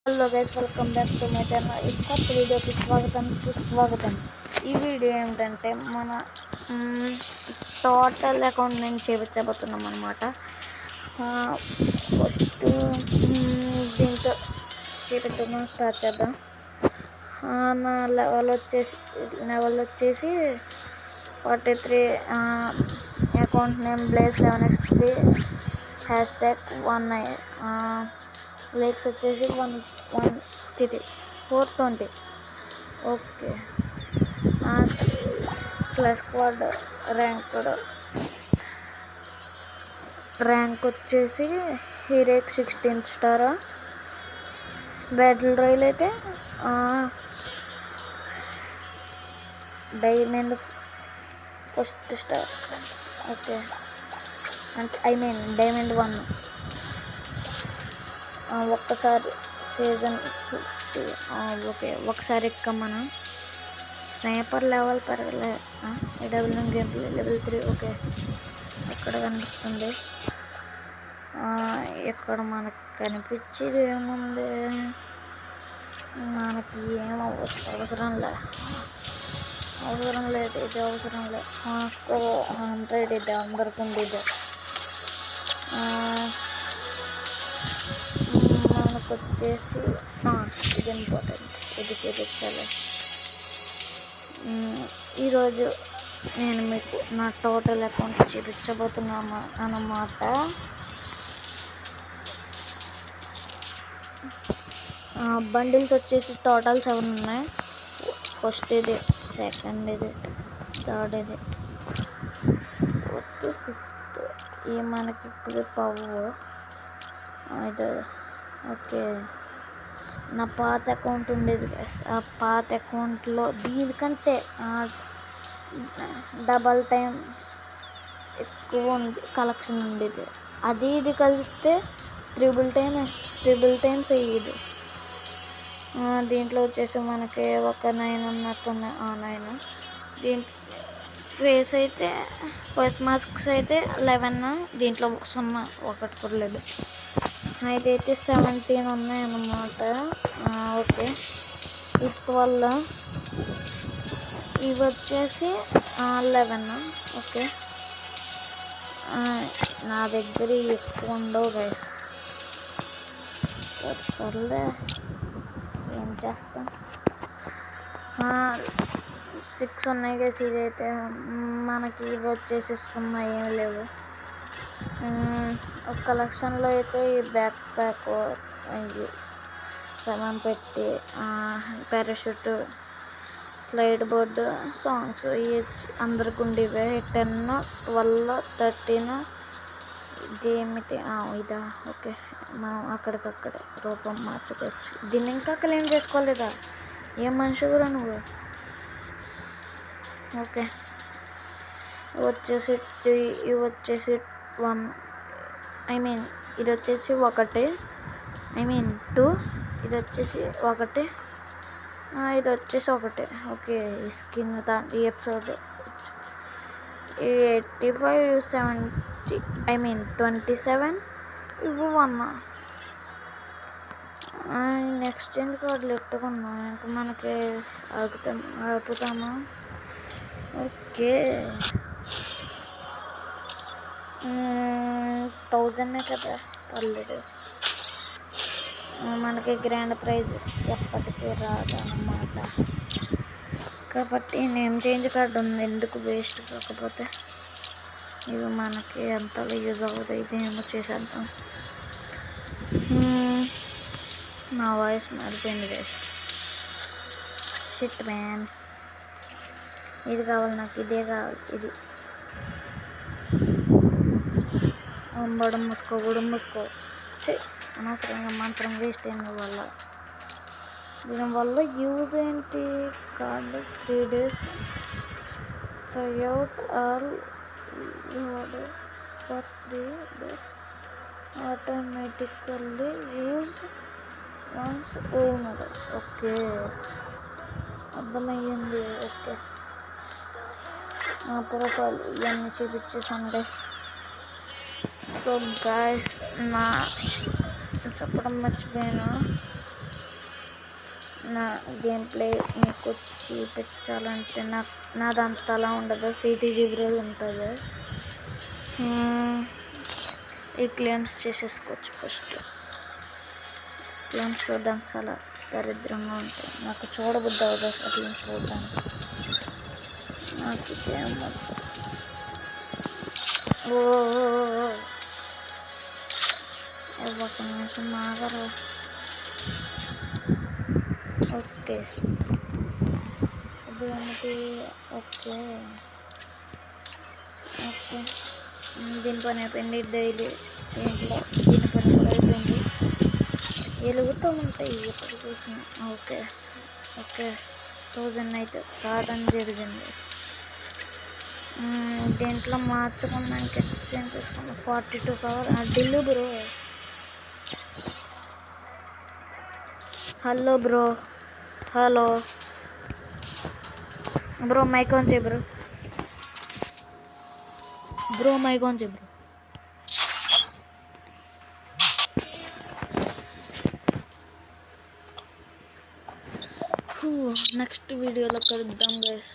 Hello guys, welcome back to my channel. ఈ కొత్త వీడియోకి స్వాగతం సుస్వాగతం. ఈ వీడియో ఏమిటంటే మన టోటల్ అకౌంట్ నేను చేపించబోతున్నాం అనమాట. ఫస్ట్ దీంతో చేపిద్దాం, స్టార్ట్ చేద్దాం. నా లెవెల్ వచ్చేసి 43. Account name Blaze7x3 #19. లైక్స్ వచ్చేసి 420. ఓకే. ప్లస్ స్క్వాడ్ ర్యాంక్ వచ్చేసి హీరోకి 16th స్టార్. బ్యాటిల్ రాయల్ అయితే డైమండ్ ఫస్ట్ స్టార్. ఓకే, అంటే డైమండ్ 1. ఒక్కసారి సీజన్ 50. ఓకే, ఒకసారి ఎక్కమ్మన స్నైపర్ లెవెల్ పెరగలే. Double game play level 3. Okay, ఎక్కడ కనిపిస్తుంది? ఇక్కడ మనకు కనిపించేది ఏముంది? మనకి అవసరం లేదు. ఇది అవసరం లేదు. అంతా ఇది అందరికి ఉండేది. మనకు వచ్చేసి ఇది ఇంపార్టెంట్, ఇది చూపించాలి. ఈరోజు నేను మీకు నా టోటల్ అకౌంట్ చూపించబోతున్నాను అన్నమాట. బండిల్స్ వచ్చేసి టోటల్ 7 ఉన్నాయి. ఫస్ట్ ఇది, సెకండ్ ఇది, థర్డ్ ఇది, ఫోర్త్, ఫిఫ్త్. ఇవి మనకి క్లిప్ అవ్వవు. ఇది ఓకే. నా పాత అకౌంట్ ఉండేది. ఆ పాత అకౌంట్లో దీనికంటే డబల్ టైమ్స్ ఎక్కువ కలెక్షన్ ఉండేది. అది ఇది కలిస్తే ట్రిపుల్ టైమ్స్ అయ్యేది. దీంట్లో వచ్చేసి మనకి ఒక 9 ఉన్నట్టున్నాయి. 9. దీంట్లో ఫేస్ అయితే ఫేస్ మాస్క్స్ అయితే 11. దీంట్లో 0, ఒకటి కూడా లేదు. అయితే 17 ఉన్నాయన్నమాట. ఓకే, 12. ఇవి వచ్చేసి 11. ఓకే, నా దగ్గర ఎక్కువ ఉండవు గైస్. సర్లే, ఏం చేస్తాం. 6 ఉన్నాయి గైస్. ఇది అయితే మనకి ఇవి వచ్చేసి 0, ఏమి లేవు. ఒక కలెక్షన్లో అయితే ఈ బ్యాక్ ప్యాక్ 7 పెట్టి, పారాషూట్, స్లైడ్ బోర్డు, సాంగ్స్ అందరికి ఉండేవే. 10, 12, 13. ఇదేమిటి? ఇదా? ఓకే, మనం అక్కడికక్కడే రూపం మార్చుకోవచ్చు. దీన్ని ఇంకా క్లెయిమ్ చేసుకోలేదా? ఏం మనిషి కూడా నువ్వు. ఓకే, ఇవి వచ్చేసి 1. ఇది వచ్చేసి 1. 2. ఇది వచ్చేసి 1. ఇది వచ్చేసి 1. ఓకే, ఈ స్కిన్ ఈ ఎపిసోడ్ 85, 70, 27. ఇవి 1. ఎక్స్చేంజ్ కార్డులు ఎట్టుకున్నాం. ఇంకా మనకి ఆపుతామా? ఓకే, 1000 కదా, పర్లేదు. మనకి గ్రాండ్ ప్రైజ్ ఎప్పటికీ రాదన్నమాట. కాబట్టి నేమ్ చేంజ్ కార్డు ఉంది, ఎందుకు వేస్ట్ కాకపోతే. ఇవి మనకి ఎంతలో యూజ్ అవ్వదు. ఇది ఏమో చేసేద్దాం. నా వాయిస్ మారిపోయింది గైస్. షిట్ మ్యాన్, ఇది కావాలి నాకు, ఇదే కావాలి. ఇది బొడం మూసుకో. అనవసరంగా మంత్రం వేస్ట్ అయిన వల్ల. దీనివల్ల యూజ్ ఏంటి? Card 3 days tryout all for 3 days automatically use once owner. Okay, అర్థమయ్యింది. ఓకే, ప్రొఫైల్ ఇవన్నీ చూపించేసాను గైస్. సో గాయస్, నా చెప్పడం మర్చిపోయాను. నా గేమ్ ప్లే మీకు చూపించాలంటే నాదంతా అలా ఉండదు, సిటీజీ బ్రో ఉంటుంది. ఈ క్లెయిమ్స్ చేసేసుకోవచ్చు. ఫస్ట్ క్లెయిమ్స్ చూడడానికి చాలా దరిద్రంగా ఉంటాయి, నాకు చూడబుద్ధి అవుతుంది అసలు క్లెయిమ్స్ చూడడానికి. నాకు ఇదేం వద్దు. ఒక నిమిషం ఆగరు. ఓకే ఇది ఏమిటి? ఓకే ఓకే దీని పని అయిపోయింది. డైలీ దీంట్లో దీని పని కూడా అయిపోయింది. వెలుగుతూ ఉంటాయి ఎప్పుడు చూసిన. ఓకే ఓకే 1000 అయితే రావడం జరిగింది. దీంట్లో మార్చుకున్నాక ఎక్స్చేంజ్ చేసుకున్నా 42 కావాలి. Delhi bro. Hello bro. Hello bro, mike on చేయి బ్రో. బ్రో మైక్ ఆన్ చేయి బ్రో. నెక్స్ట్ వీడియోలో కలుద్దాం గైస్.